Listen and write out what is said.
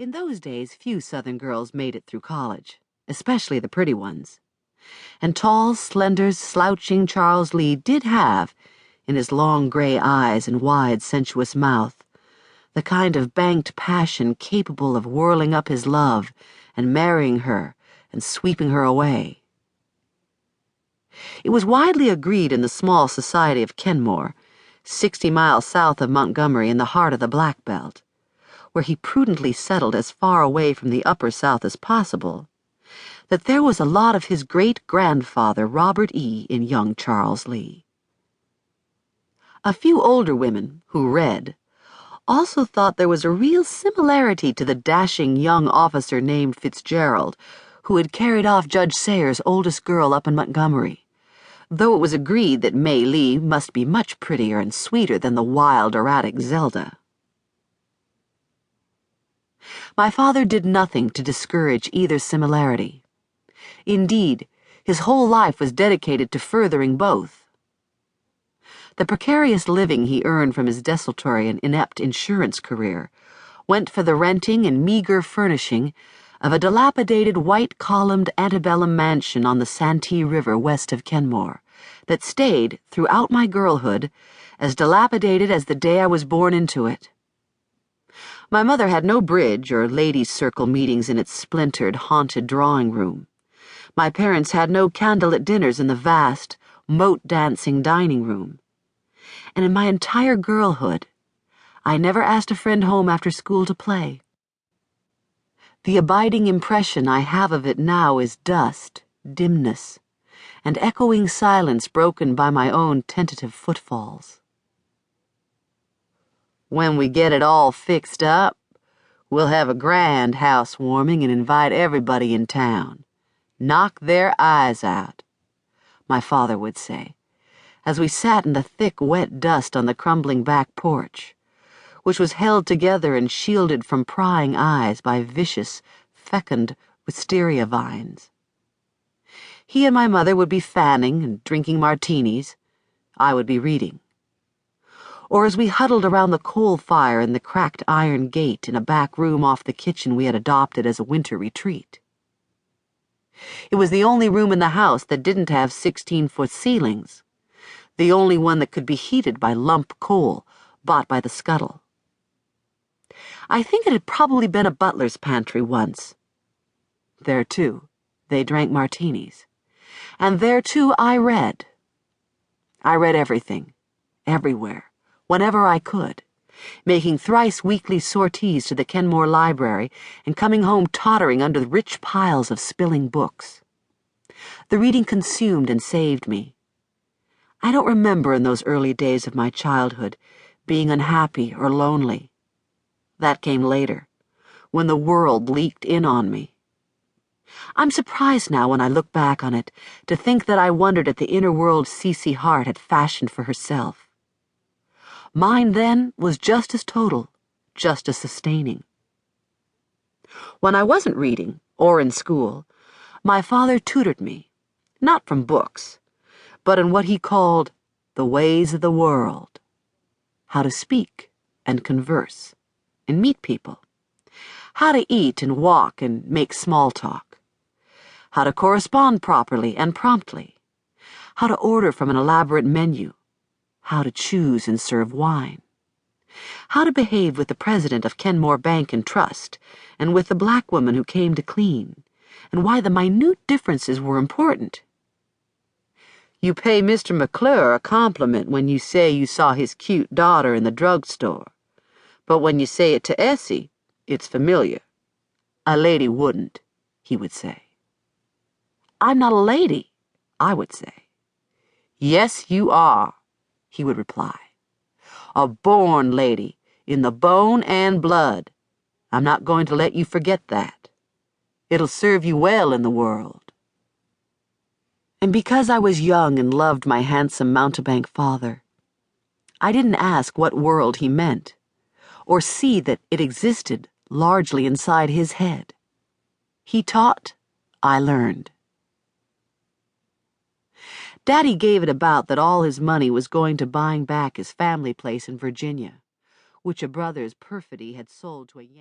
In those days, few Southern girls made it through college, especially the pretty ones. And tall, slender, slouching Charles Lee did have, in his long gray eyes and wide, sensuous mouth, the kind of banked passion capable of whirling up his love and marrying her and sweeping her away. It was widely agreed in the small society of Kenmore, 60 miles south of Montgomery in the heart of the Black Belt, where he prudently settled as far away from the upper South as possible, that there was a lot of his great-grandfather Robert E. in young Charles Lee. A few older women, who read, also thought there was a real similarity to the dashing young officer named Fitzgerald, who had carried off Judge Sayre's oldest girl up in Montgomery, though it was agreed that May Lee must be much prettier and sweeter than the wild, erratic Zelda. My father did nothing to discourage either similarity. Indeed, his whole life was dedicated to furthering both. The precarious living he earned from his desultory and inept insurance career went for the renting and meager furnishing of a dilapidated white-columned antebellum mansion on the Santee River west of Kenmore that stayed, throughout my girlhood, as dilapidated as the day I was born into it. My mother had no bridge or ladies' circle meetings in its splintered, haunted drawing room. My parents had no candlelit dinners in the vast, moat-dancing dining room. And in my entire girlhood, I never asked a friend home after school to play. The abiding impression I have of it now is dust, dimness, and echoing silence broken by my own tentative footfalls. When we get it all fixed up, we'll have a grand housewarming and invite everybody in town. Knock their eyes out, my father would say, as we sat in the thick, wet dust on the crumbling back porch, which was held together and shielded from prying eyes by vicious, fecund wisteria vines. He and my mother would be fanning and drinking martinis. I would be reading. Or as we huddled around the coal fire in the cracked iron gate in a back room off the kitchen we had adopted as a winter retreat. It was the only room in the house that didn't have 16-foot ceilings, the only one that could be heated by lump coal bought by the scuttle. I think it had probably been a butler's pantry once. There, too, they drank martinis. And there, too, I read. I read everything, everywhere, whenever I could, making thrice-weekly sorties to the Kenmore Library and coming home tottering under the rich piles of spilling books. The reading consumed and saved me. I don't remember in those early days of my childhood being unhappy or lonely. That came later, when the world leaked in on me. I'm surprised now when I look back on it to think that I wondered at the inner world Cecie Hart had fashioned for herself. Mine then was just as total, just as sustaining. When I wasn't reading, or in school, my father tutored me, not from books, but in what he called the ways of the world, how to speak and converse and meet people, how to eat and walk and make small talk, how to correspond properly and promptly, how to order from an elaborate menu, how to choose and serve wine, how to behave with the president of Kenmore Bank and Trust and with the black woman who came to clean, and why the minute differences were important. You pay Mr. McClure a compliment when you say you saw his cute daughter in the drugstore, but when you say it to Essie, it's familiar. A lady wouldn't, he would say. I'm not a lady, I would say. Yes, you are, he would reply. A born lady, in the bone and blood. I'm not going to let you forget that. It'll serve you well in the world. And because I was young and loved my handsome mountebank father, I didn't ask what world he meant, or see that it existed largely inside his head. He taught, I learned. Daddy gave it about that all his money was going to buying back his family place in Virginia, which a brother's perfidy had sold to a Yankee.